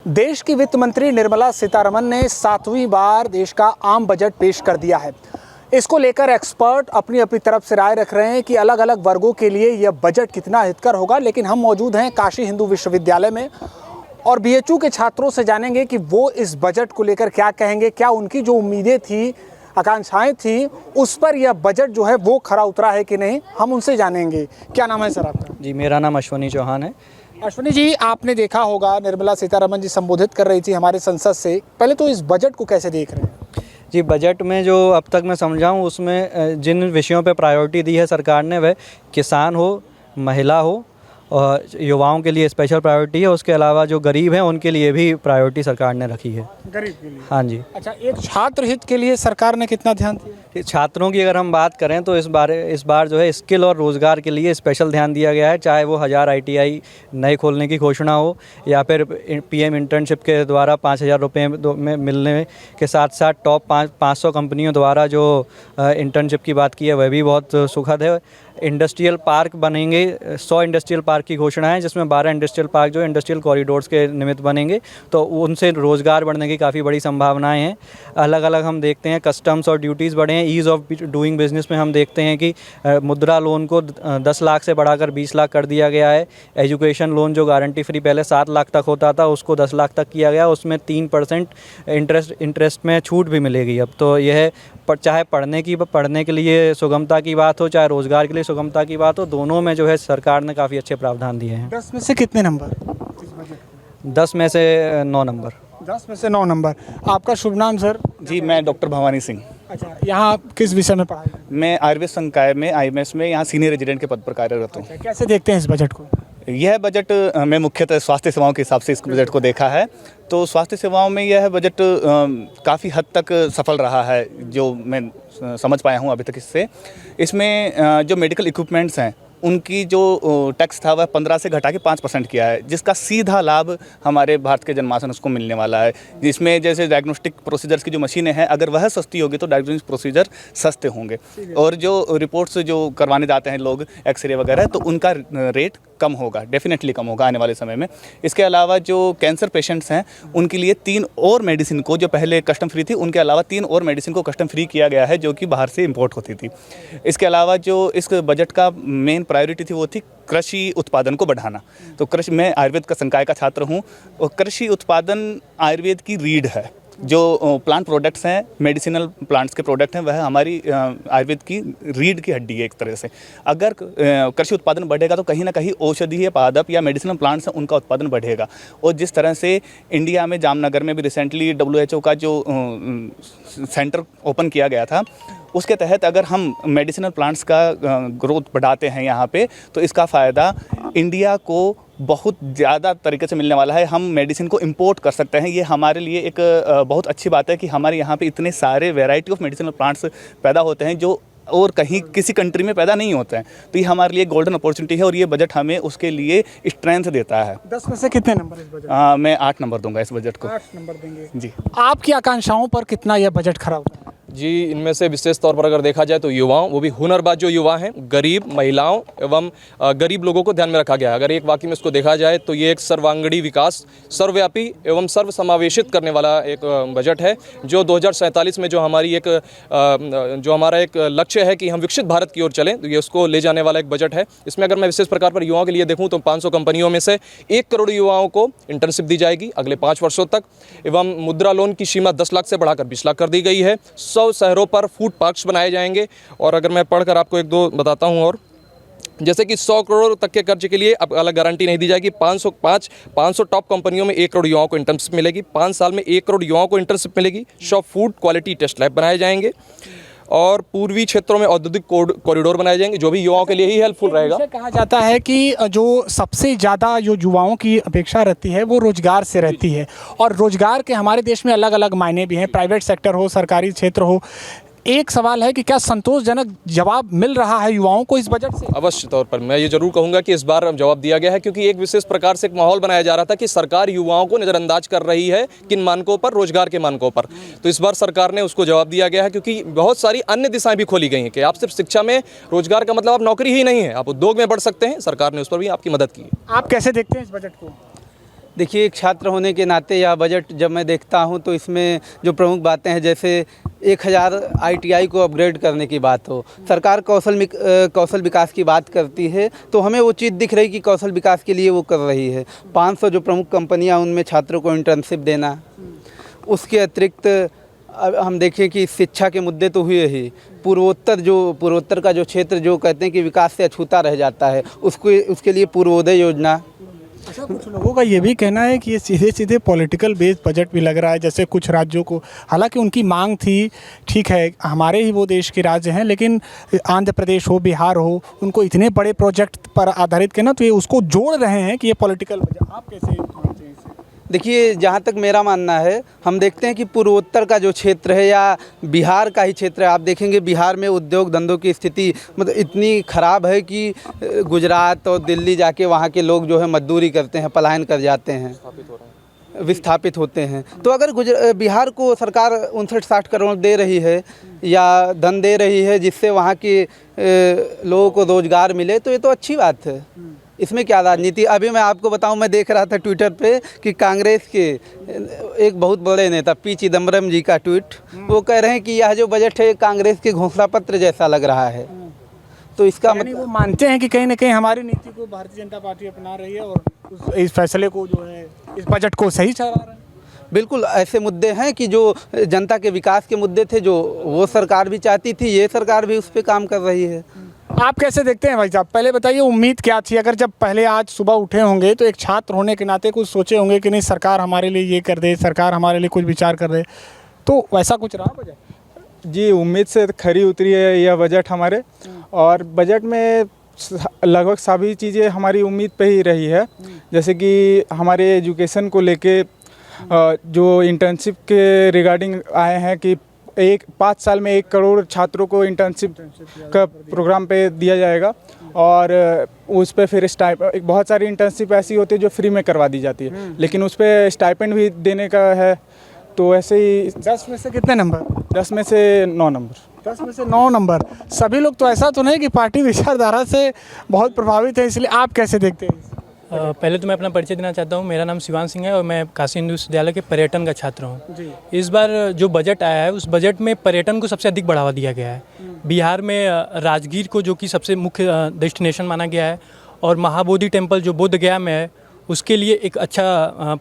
देश की वित्त मंत्री निर्मला सीतारमण ने 7वीं बार देश का आम बजट पेश कर दिया है। इसको लेकर एक्सपर्ट अपनी अपनी तरफ से राय रख रहे हैं कि अलग अलग वर्गों के लिए यह बजट कितना हितकर होगा। लेकिन हम मौजूद हैं काशी हिंदू विश्वविद्यालय में और बीएचयू के छात्रों से जानेंगे कि वो इस बजट को लेकर क्या कहेंगे, क्या उनकी जो उम्मीदें थी, आकांक्षाएं थी, उस पर यह बजट जो है वो खरा उतरा है कि नहीं, हम उनसे जानेंगे। क्या नाम है सर आपका? जी, मेरा नाम अश्वनी चौहान है। अश्वनी जी, आपने देखा होगा निर्मला सीतारमण जी संबोधित कर रही थी हमारे संसद से, पहले तो इस बजट को कैसे देख रहे हैं? जी, बजट में जो अब तक मैं समझा हूँ उसमें जिन विषयों पे प्रायोरिटी दी है सरकार ने, वह किसान हो, महिला हो और युवाओं के लिए स्पेशल प्रायोरिटी है। उसके अलावा जो गरीब हैं उनके लिए भी प्रायोरिटी सरकार ने रखी है। गरीब के लिए? हाँ जी। अच्छा, एक छात्र हित के लिए सरकार ने कितना ध्यान दिया? छात्रों की अगर हम बात करें तो इस बार जो है स्किल और रोज़गार के लिए स्पेशल ध्यान दिया गया है। चाहे वो 1000 ITI नए खोलने की घोषणा हो या फिर PM इंटर्नशिप के द्वारा 5000 रुपये में मिलने के साथ साथ टॉप 500 कंपनियों द्वारा जो इंटर्नशिप की बात की है वह भी बहुत सुखद है। इंडस्ट्रियल पार्क बनेंगे, 100 इंडस्ट्रियल पार्क की घोषणा है, जिसमें 12 इंडस्ट्रियल पार्क जो इंडस्ट्रियल कॉरिडोर्स के निमित्त बनेंगे, तो उनसे रोज़गार बढ़ने की काफ़ी बड़ी संभावनाएं हैं। अलग अलग हम देखते हैं कस्टम्स और ड्यूटीज़ बढ़े हैं। ईज़ ऑफ डूइंग बिजनेस में हम देखते हैं कि मुद्रा लोन को 10 लाख से बढ़ाकर 20 लाख कर दिया गया है। एजुकेशन लोन जो गारंटी फ्री पहले 7 लाख तक होता था उसको 10 लाख तक किया गया, उसमें 3% इंटरेस्ट में छूट भी मिलेगी अब। तो यह चाहे पढ़ने के लिए सुगमता की बात हो, चाहे रोज़गार के लिए सुगमता की बात हो, दोनों में जो है सरकार ने काफ़ी अच्छे प्रावधान दिए हैं। 10 में से कितने नंबर? 10 में से 9 नंबर। 10 में से 9 नंबर। आपका शुभ नाम सर? जी, मैं डॉक्टर भवानी सिंह। अच्छा, यहाँ किस विषय में पढ़ाई? मैं आयुर्वेद संकाय में IMS में यहाँ सीनियर रेजिडेंट के पद पर कार्यरत हूँ। अच्छा, कैसे देखते हैं इस बजट को? यह बजट मैं मुख्यतः स्वास्थ्य सेवाओं के हिसाब से इस बजट को देखा है। तो स्वास्थ्य सेवाओं में यह बजट काफ़ी हद तक सफल रहा है, जो मैं समझ पाया हूँ अभी तक। इसमें जो मेडिकल इक्विपमेंट्स हैं उनकी जो टैक्स था वह 15 से घटा के 5% किया है, जिसका सीधा लाभ हमारे भारत के जनमानस को मिलने वाला है। जिसमें जैसे डायग्नोस्टिक प्रोसीजर्स की जो मशीनें हैं, अगर वह सस्ती होगी तो डायग्नोस्टिक प्रोसीजर सस्ते होंगे, और जो रिपोर्ट्स जो करवाने जाते हैं लोग, एक्सरे वगैरह, तो उनका रेट कम होगा, डेफिनेटली कम होगा आने वाले समय में। इसके अलावा जो कैंसर पेशेंट्स हैं उनके लिए 3 और मेडिसिन को, जो पहले कस्टम फ्री थी, उनके अलावा 3 और मेडिसिन को कस्टम फ्री किया गया है, जो कि बाहर से इंपोर्ट होती थी। इसके अलावा जो इस बजट का मेन प्रायोरिटी थी वो थी कृषि उत्पादन को बढ़ाना। तो मैं आयुर्वेद का संकाय का छात्र हूँ और कृषि उत्पादन आयुर्वेद की रीढ़ है। जो प्लांट प्रोडक्ट्स हैं, मेडिसिनल प्लांट्स के प्रोडक्ट हैं, वह हमारी आयुर्वेद की रीढ़ की हड्डी है एक तरह से। अगर कृषि उत्पादन बढ़ेगा तो कहीं ना कहीं औषधीय पादप या मेडिसिनल प्लांट्स हैं उनका उत्पादन बढ़ेगा। और जिस तरह से इंडिया में जामनगर में भी रिसेंटली WHO का जो सेंटर ओपन किया गया था, उसके तहत अगर हम मेडिसिनल प्लांट्स का ग्रोथ बढ़ाते हैं यहाँ पे, तो इसका फ़ायदा इंडिया को बहुत ज़्यादा तरीके से मिलने वाला है। हम मेडिसिन को इंपोर्ट कर सकते हैं। ये हमारे लिए एक बहुत अच्छी बात है कि हमारे यहाँ पे इतने सारे वैरायटी ऑफ मेडिसिनल प्लांट्स पैदा होते हैं जो और कहीं किसी कंट्री में पैदा नहीं होते हैं। तो ये हमारे लिए गोल्डन अपॉर्चुनिटी है और ये बजट हमें उसके लिए स्ट्रेंथ देता है। 10 में से कितने नंबर इस बजट? मैं 8 नंबर दूंगा इस बजट को। 8 नंबर देंगे जी। आपकी आकांक्षाओं पर कितना यह बजट खरा उतरा? जी, इनमें से विशेष तौर पर अगर देखा जाए तो युवाओं, वो भी हुनरबाज जो युवा हैं, गरीब महिलाओं एवं गरीब लोगों को ध्यान में रखा गया है। अगर एक वाक्य में इसको देखा जाए तो ये एक सर्वांगीण विकास, सर्वव्यापी एवं सर्वसमावेशित करने वाला एक बजट है, जो 2047 में जो हमारा एक लक्ष्य है कि हम विकसित भारत की ओर चलें, तो ये उसको ले जाने वाला एक बजट है। इसमें अगर मैं विशेष प्रकार पर युवाओं के लिए देखूँ तो 500 कंपनियों में से 1 करोड़ युवाओं को इंटर्नशिप दी जाएगी अगले 5 वर्षों तक, एवं मुद्रा लोन की सीमा 10 लाख से बढ़ाकर 20 लाख कर दी गई है। 100 शहरों पर फूड पार्क्स बनाए जाएंगे। और अगर मैं पढ़कर आपको 1-2 बताता हूं, और जैसे कि 100 करोड़ तक के कर्ज के लिए अब अलग गारंटी नहीं दी जाएगी। 500 टॉप कंपनियों में 1 करोड़ युवाओं को इंटर्नशिप मिलेगी। 5 साल में 1 करोड़ युवाओं को इंटर्नशिप मिलेगी। 100 फूड क्वालिटी टेस्ट लैब बनाए जाएंगे और पूर्वी क्षेत्रों में औद्योगिक कॉरिडोर बनाए जाएंगे, जो भी युवाओं के लिए ही हेल्पफुल रहेगा। कहा जाता है कि जो सबसे ज़्यादा जो युवाओं की अपेक्षा रहती है वो रोजगार से रहती है, और रोजगार के हमारे देश में अलग अलग मायने भी हैं, प्राइवेट सेक्टर हो, सरकारी क्षेत्र हो। एक सवाल है कि क्या संतोषजनक जवाब मिल रहा है युवाओं को इस बजट से? अवश्य तौर पर मैं ये जरूर कहूंगा कि इस बार जवाब दिया गया है, क्योंकि एक विशेष प्रकार से एक माहौल बनाया जा रहा था कि सरकार युवाओं को नज़रअंदाज कर रही है, किन मानकों पर, रोजगार के मानकों पर। तो इस बार सरकार ने उसको जवाब दिया गया है, क्योंकि बहुत सारी अन्य दिशाएं भी खोली गई हैं कि आप सिर्फ शिक्षा में रोजगार का मतलब आप नौकरी ही नहीं है, आप उद्योग में बढ़ सकते हैं। सरकार ने उस पर भी आपकी मदद की है। आप कैसे देखते हैं इस बजट को? देखिए, एक छात्र होने के नाते यह बजट जब मैं देखता हूं तो इसमें जो प्रमुख बातें हैं, जैसे 1000 ITI को अपग्रेड करने की बात हो, सरकार कौशल विकास की बात करती है तो हमें वो चीज़ दिख रही कि कौशल विकास के लिए वो कर रही है। 500 जो प्रमुख कंपनियां उनमें छात्रों को इंटर्नशिप देना, उसके अतिरिक्त अब हम देखें कि शिक्षा के मुद्दे तो हुए ही, पूर्वोत्तर का जो क्षेत्र जो कहते हैं कि विकास से अछूता रह जाता है, उसके लिए पूर्वोदय योजना। अच्छा, कुछ लोगों का ये भी कहना है कि ये सीधे सीधे पॉलिटिकल बेस्ड बजट भी लग रहा है। जैसे कुछ राज्यों को, हालांकि उनकी मांग थी, ठीक है हमारे ही वो देश के राज्य हैं, लेकिन आंध्र प्रदेश हो, बिहार हो, उनको इतने बड़े प्रोजेक्ट पर आधारित करना, तो ये उसको जोड़ रहे हैं कि ये पॉलिटिकल बजट। आप कैसे मानते हैं इसे? देखिए, जहाँ तक मेरा मानना है, हम देखते हैं कि पूर्वोत्तर का जो क्षेत्र है या बिहार का ही क्षेत्र है, आप देखेंगे बिहार में उद्योग धंधों की स्थिति मतलब इतनी ख़राब है कि गुजरात और दिल्ली जाके वहाँ के लोग जो है मजदूरी करते हैं, पलायन कर जाते हैं, विस्थापित होते हैं। तो अगर बिहार को सरकार 59-60 करोड़ दे रही है या धन दे रही है जिससे वहाँ के लोगों को रोज़गार मिले, तो ये तो अच्छी बात है। इसमें क्या राजनीति? अभी मैं आपको बताऊं, मैं देख रहा था ट्विटर पे कि कांग्रेस के एक बहुत बड़े नेता पी चिदम्बरम जी का ट्वीट, वो कह रहे हैं कि यह जो बजट है कांग्रेस के घोषणा पत्र जैसा लग रहा है। तो इसका मतलब वो मानते हैं कि कहीं ना कहीं हमारी नीति को भारतीय जनता पार्टी अपना रही है और इस फैसले को जो है, इस बजट को सही ठहरा रहे हैं। बिल्कुल ऐसे मुद्दे हैं कि जो जनता के विकास के मुद्दे थे, जो वो सरकार भी चाहती थी, ये सरकार भी उस पर काम कर रही है। आप कैसे देखते हैं भाई साहब? पहले बताइए, उम्मीद क्या थी? अगर जब पहले आज सुबह उठे होंगे तो एक छात्र होने के नाते कुछ सोचे होंगे कि नहीं सरकार हमारे लिए ये कर दे, सरकार हमारे लिए कुछ विचार कर दे, तो वैसा कुछ रहा बजट? जी, उम्मीद से खरी उतरी है यह बजट हमारे, और बजट में लगभग सभी चीज़ें हमारी उम्मीद पे ही रही है। जैसे कि हमारे एजुकेशन को लेके जो इंटर्नशिप के रिगार्डिंग आए हैं कि 5 साल में 1 करोड़ छात्रों को इंटर्नशिप का प्रोग्राम पे दिया जाएगा, और उस पे फिर बहुत सारी इंटर्नशिप ऐसी होती है जो फ्री में करवा दी जाती है, लेकिन उस पे स्टाइपेंड भी देने का है। तो ऐसे ही 10 में से कितने नंबर? 10 में से 9 नंबर। 10 में से 9 नंबर। सभी लोग तो ऐसा तो नहीं कि पार्टी विचारधारा से बहुत प्रभावित है, इसलिए आप कैसे देखते हैं? पहले तो मैं अपना परिचय देना चाहता हूँ। मेरा नाम शिवान सिंह है और मैं काशी हिंदू विश्वविद्यालय के पर्यटन का छात्र हूँ। इस बार जो बजट आया है, उस बजट में पर्यटन को सबसे अधिक बढ़ावा दिया गया है। बिहार में राजगीर को, जो कि सबसे मुख्य डेस्टिनेशन माना गया है, और महाबोधि टेम्पल जो बोध गया में है, उसके लिए एक अच्छा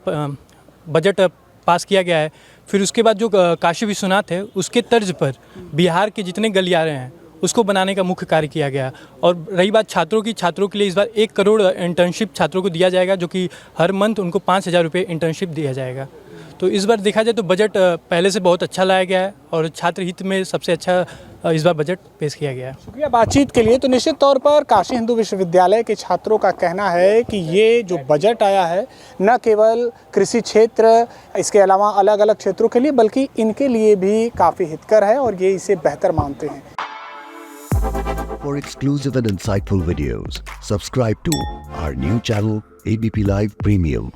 बजट पास किया गया है। फिर उसके बाद जो काशी विश्वनाथ है, उसके तर्ज पर बिहार के जितने गलियारे हैं उसको बनाने का मुख्य कार्य किया गया। और रही बात छात्रों की, छात्रों के लिए इस बार 1 करोड़ इंटर्नशिप छात्रों को दिया जाएगा, जो कि हर मंथ उनको 5000 रुपये इंटर्नशिप दिया जाएगा। तो इस बार देखा जाए तो बजट पहले से बहुत अच्छा लाया गया है और छात्र हित में सबसे अच्छा इस बार बजट पेश किया गया है। शुक्रिया बातचीत के लिए। तो निश्चित तौर पर काशी हिंदू विश्वविद्यालय के छात्रों का कहना है कि ये जो बजट आया है, न केवल कृषि क्षेत्र, इसके अलावा अलग अलग क्षेत्रों के लिए, बल्कि इनके लिए भी काफ़ी हितकर है और ये इसे बेहतर मानते हैं। For exclusive and insightful videos, subscribe to our new channel ABP Live Premium.